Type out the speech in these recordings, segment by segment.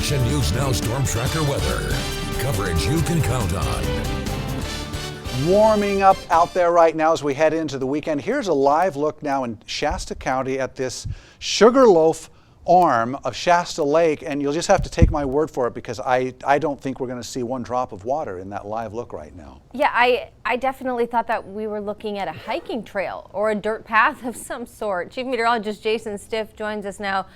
Action News Now Storm Tracker weather. Coverage you can count on. Warming up out there right now as we head into the weekend. Here's a live look now in Shasta County at this Sugarloaf arm of Shasta Lake, and you'll just have to take my word for it because I don't think we're going to see one drop of water in that live look right now. Yeah, I definitely thought that we were looking at a hiking trail or a dirt path of some sort. Chief Meteorologist Jason Stiff joins us now.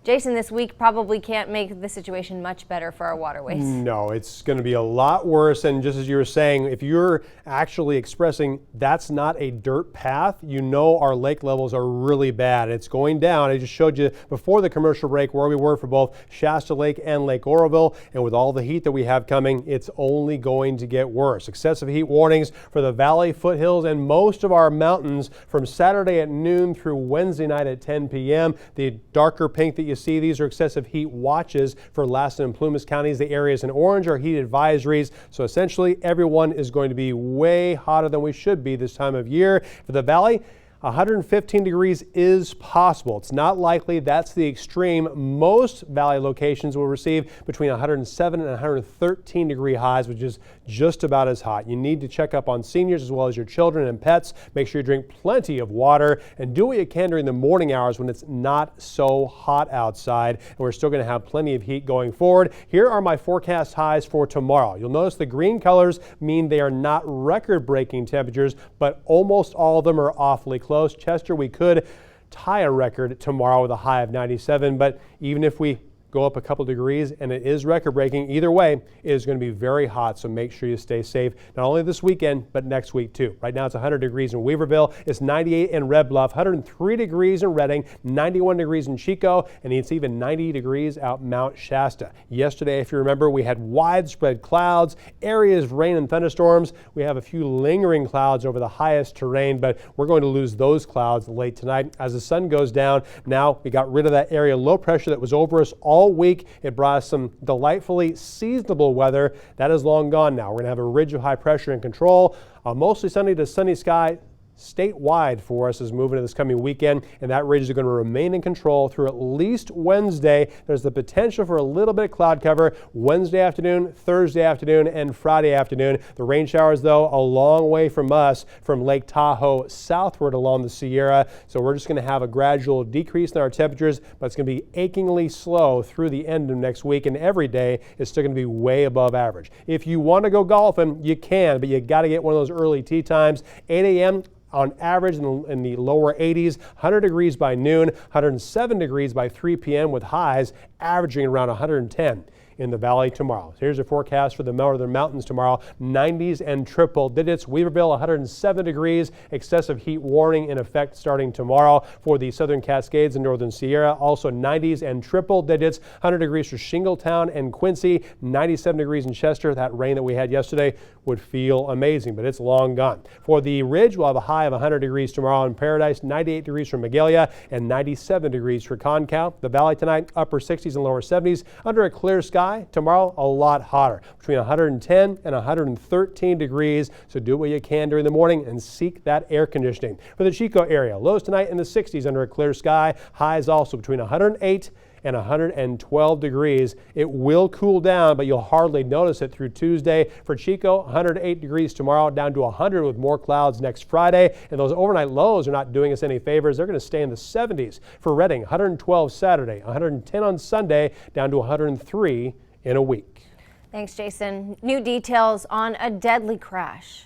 Jason, this week probably can't make the situation much better for our waterways. No, it's going to be a lot worse. And just as you were saying, if you're actually expressing that's not a dirt path, you know our lake levels are really bad. It's going down. I just showed you before the commercial break where we were for both Shasta Lake and Lake Oroville. And with all the heat that we have coming, it's only going to get worse. Excessive heat warnings for the valley, foothills, and most of our mountains from Saturday at noon through Wednesday night at 10 p.m. The darker pink that you see, these are excessive heat watches for Lassen and Plumas counties. The areas in orange are heat advisories. So essentially everyone is going to be way hotter than we should be this time of year. For the valley, 115 degrees is possible. It's not likely. That's the extreme. Most valley locations will receive between 107 and 113 degree highs, which is just about as hot. You need to check up on seniors as well as your children and pets. Make sure you drink plenty of water and do what you can during the morning hours when it's not so hot outside. And we're still going to have plenty of heat going forward. Here are my forecast highs for tomorrow. You'll notice the green colors mean they are not record-breaking temperatures, but almost all of them are awfully close. Chester, we could tie a record tomorrow with a high of 97, but even if we go up a couple degrees and it is record breaking, either way it is going to be very hot, so make sure you stay safe not only this weekend but next week too. Right now it's 100 degrees in Weaverville, it's 98 in Red Bluff, 103 degrees in Redding, 91 degrees in Chico, and it's even 90 degrees out Mount Shasta. Yesterday, if you remember, we had widespread clouds, areas of rain and thunderstorms. We have a few lingering clouds over the highest terrain, but we're going to lose those clouds late tonight as the sun goes down. Now we got rid of that area low pressure that was over us all week. It brought us some delightfully seasonable weather. That is long gone now. We're going to have a ridge of high pressure in control. Mostly sunny to sunny sky statewide for us as moving into this coming weekend, and that ridge is going to remain in control through at least Wednesday. There's the potential for a little bit of cloud cover Wednesday afternoon, Thursday afternoon, and Friday afternoon. The rain showers, though, a long way from us from Lake Tahoe southward along the Sierra. So we're just going to have a gradual decrease in our temperatures, but it's going to be achingly slow through the end of next week, and every day is still going to be way above average. If you want to go golfing, you can, but you got to get one of those early tee times. 8 a.m. on average in the lower 80s, 100 degrees by noon, 107 degrees by 3 p.m. with highs averaging around 110 in the valley tomorrow. So here's your forecast for the northern mountains tomorrow. 90s and triple digits. Weaverville 107 degrees. Excessive heat warning in effect starting tomorrow for the southern Cascades and northern Sierra. Also 90s and triple digits. 100 degrees for Shingletown and Quincy. 97 degrees in Chester. That rain that we had yesterday would feel amazing, but it's long gone. For the ridge, we'll have a high of 100 degrees tomorrow in Paradise. 98 degrees for Magalia and 97 degrees for Concal. The valley tonight, upper 60s and lower 70s under a clear sky. Tomorrow, a lot hotter, between 110 and 113 degrees. So do what you can during the morning and seek that air conditioning. For the Chico area, lows tonight in the 60s under a clear sky. Highs also between 108 and 112 degrees. It will cool down, but you'll hardly notice it through Tuesday. For Chico, 108 degrees tomorrow, down to 100 with more clouds next Friday. And those overnight lows are not doing us any favors. They're going to stay in the 70s. For Redding, 112 Saturday, 110 on Sunday, down to 103 in a week. Thanks, Jason. New details on a deadly crash.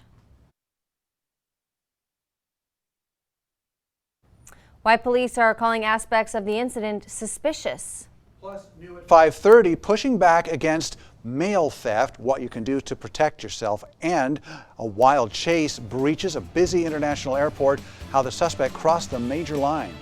Why police are calling aspects of the incident suspicious. Plus, new at 5:30, pushing back against mail theft, what you can do to protect yourself, and a wild chase breaches a busy international airport, how the suspect crossed the major line.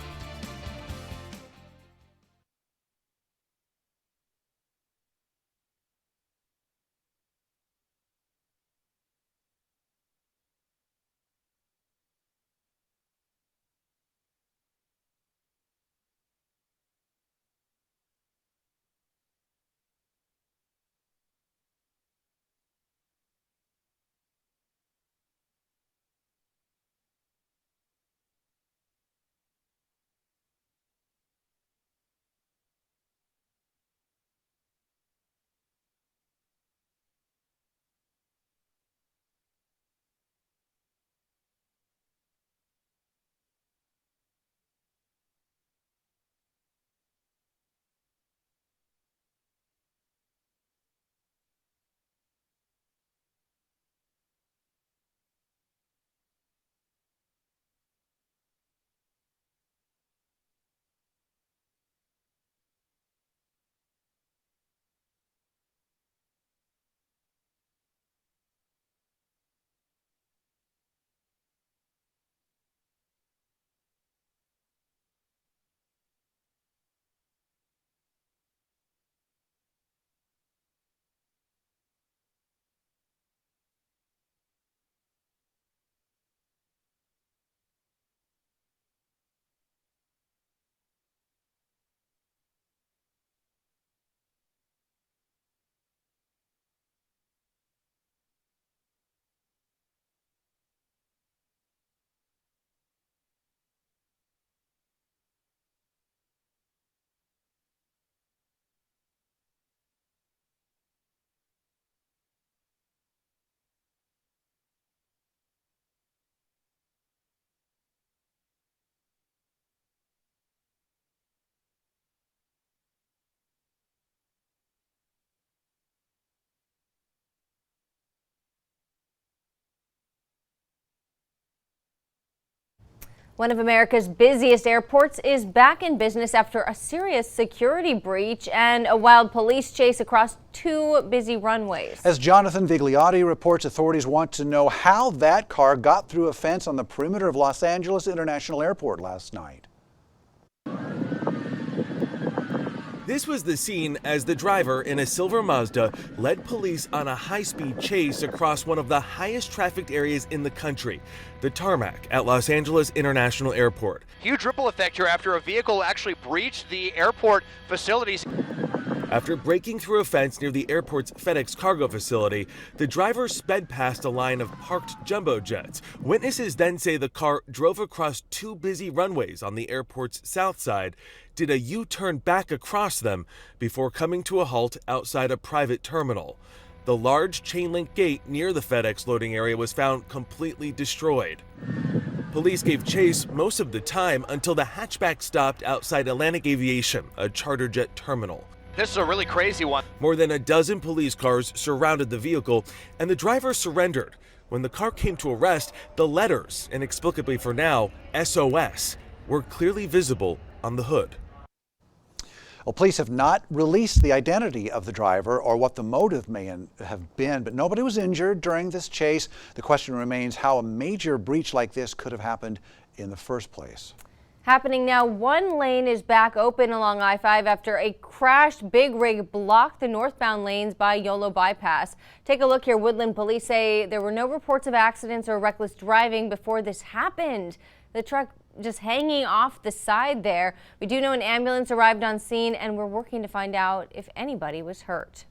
One of America's busiest airports is back in business after a serious security breach and a wild police chase across two busy runways. As Jonathan Vigliotti reports, authorities want to know how that car got through a fence on the perimeter of Los Angeles International Airport last night. This was the scene as the driver in a silver Mazda led police on a high-speed chase across one of the highest trafficked areas in the country, the tarmac at Los Angeles International Airport. Huge ripple effect here after a vehicle actually breached the airport facilities. After breaking through a fence near the airport's FedEx cargo facility, the driver sped past a line of parked jumbo jets. Witnesses then say the car drove across two busy runways on the airport's south side, did a U-turn back across them before coming to a halt outside a private terminal. The large chain-link gate near the FedEx loading area was found completely destroyed. Police gave chase most of the time until the hatchback stopped outside Atlantic Aviation, a charter jet terminal. This is a really crazy one. More than a dozen police cars surrounded the vehicle, and the driver surrendered. When the car came to a rest, the letters, inexplicably for now, SOS, were clearly visible on the hood. Well, police have not released the identity of the driver or what the motive may have been, but nobody was injured during this chase. The question remains how a major breach like this could have happened in the first place. Happening now, one lane is back open along I-5 after a crashed big rig blocked the northbound lanes by Yolo Bypass. Take a look here. Woodland police say there were no reports of accidents or reckless driving before this happened. The truck just hanging off the side there. We do know an ambulance arrived on scene, and we're working to find out if anybody was hurt.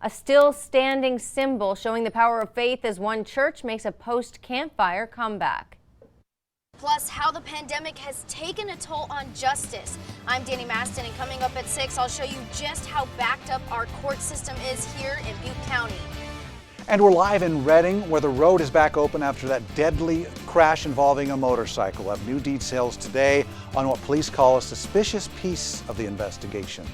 A still standing symbol showing the power of faith as one church makes a post-campfire comeback. Plus, how the pandemic has taken a toll on justice. I'm Danny Maston, and coming up at 6, I'll show you just how backed up our court system is here in Butte County. And we're live in Redding, where the road is back open after that deadly crash involving a motorcycle. We'll have new details today on what police call a suspicious piece of the investigation.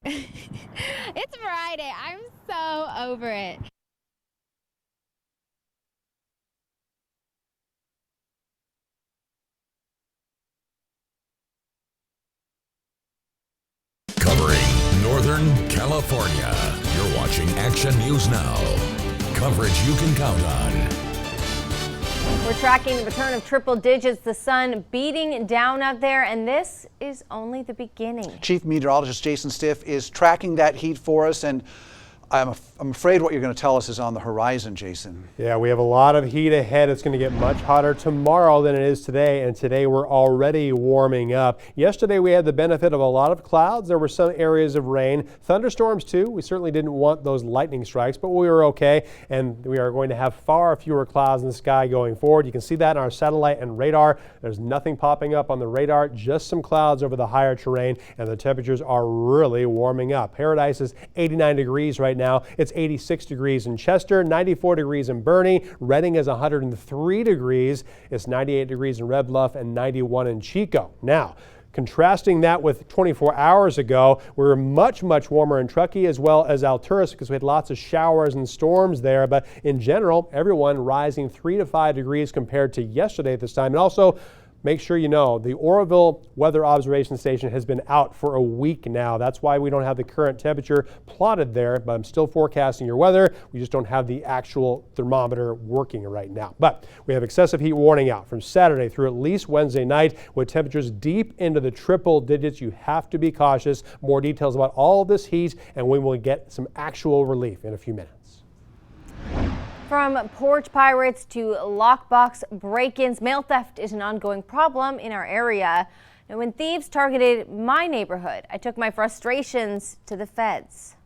It's Friday. I'm so over it. Covering Northern California. You're watching Action News Now. Coverage you can count on. We're tracking the return of triple digits, the sun beating down out there, and this is only the beginning. Chief Meteorologist Jason Stiff is tracking that heat for us, and I'm afraid what you're going to tell us is on the horizon, Jason. Yeah, we have a lot of heat ahead. It's going to get much hotter tomorrow than it is today, and today we're already warming up. Yesterday we had the benefit of a lot of clouds. There were some areas of rain, thunderstorms too. We certainly didn't want those lightning strikes, but we were okay, and we are going to have far fewer clouds in the sky going forward. You can see that on our satellite and radar. There's nothing popping up on the radar, just some clouds over the higher terrain, and the temperatures are really warming up. Paradise is 89 degrees right now. It's 86 degrees in Chester, 94 degrees in Bernie. Redding is 103 degrees. It's 98 degrees in Red Bluff and 91 in Chico. Now, contrasting that with 24 hours ago, we were much warmer in Truckee as well as Alturas because we had lots of showers and storms there. But in general, everyone rising 3 to 5 degrees compared to yesterday at this time. And also, make sure you know the Oroville Weather Observation Station has been out for a week now. That's why we don't have the current temperature plotted there, but I'm still forecasting your weather. We just don't have the actual thermometer working right now. But we have excessive heat warning out from Saturday through at least Wednesday night with temperatures deep into the triple digits. You have to be cautious. More details about all this heat and when we'll get some actual relief in a few minutes. From porch pirates to lockbox break-ins, mail theft is an ongoing problem in our area. Now, when thieves targeted my neighborhood, I took my frustrations to the feds.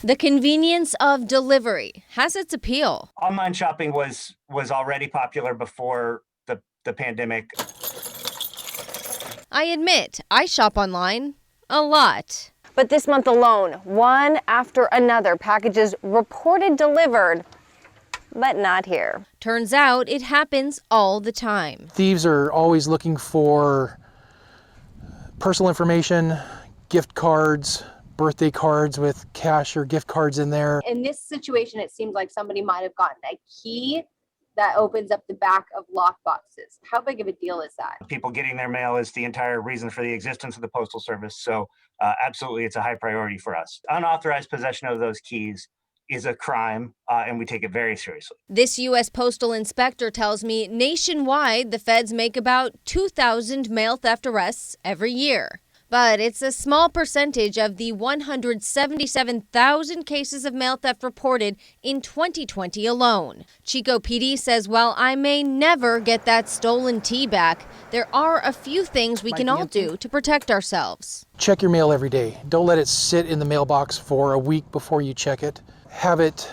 The convenience of delivery has its appeal. Online shopping was already popular before the pandemic. I admit, I shop online a lot. But this month alone, one after another, packages reported delivered, but not here. Turns out it happens all the time. Thieves are always looking for personal information, gift cards, birthday cards with cash or gift cards in there. In this situation, it seems like somebody might have gotten a key that opens up the back of lock boxes. How big of a deal is that? People getting their mail is the entire reason for the existence of the Postal Service. So absolutely, it's a high priority for us. Unauthorized possession of those keys is a crime, and we take it very seriously. This U.S. postal inspector tells me nationwide, the feds make about 2,000 mail theft arrests every year. But it's a small percentage of the 177,000 cases of mail theft reported in 2020 alone. Chico PD says while I may never get that stolen tea back, there are a few things we can all do to protect ourselves. Check your mail every day. Don't let it sit in the mailbox for a week before you check it. Have it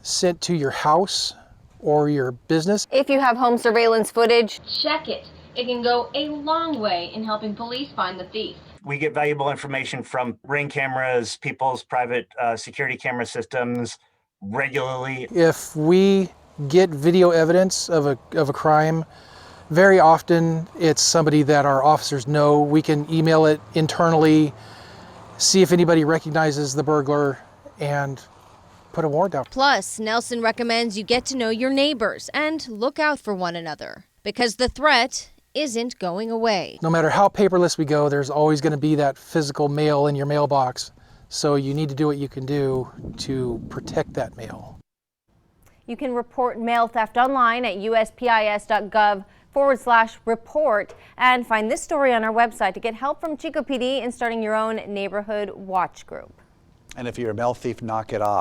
sent to your house or your business. If you have home surveillance footage, Check it. It can go a long way in helping police find the thief. We get valuable information from Ring cameras, people's private security camera systems regularly. If we get video evidence of a crime, very often it's somebody that our officers know. We can email it internally, see if anybody recognizes the burglar, and put a warrant out. Plus, Nelson recommends you get to know your neighbors and look out for one another because the threat isn't going away. No matter how paperless we go, there's always going to be that physical mail in your mailbox. So you need to do what you can do to protect that mail. You can report mail theft online at uspis.gov/report and find this story on our website to get help from Chico PD in starting your own neighborhood watch group. And if you're a mail thief, knock it off.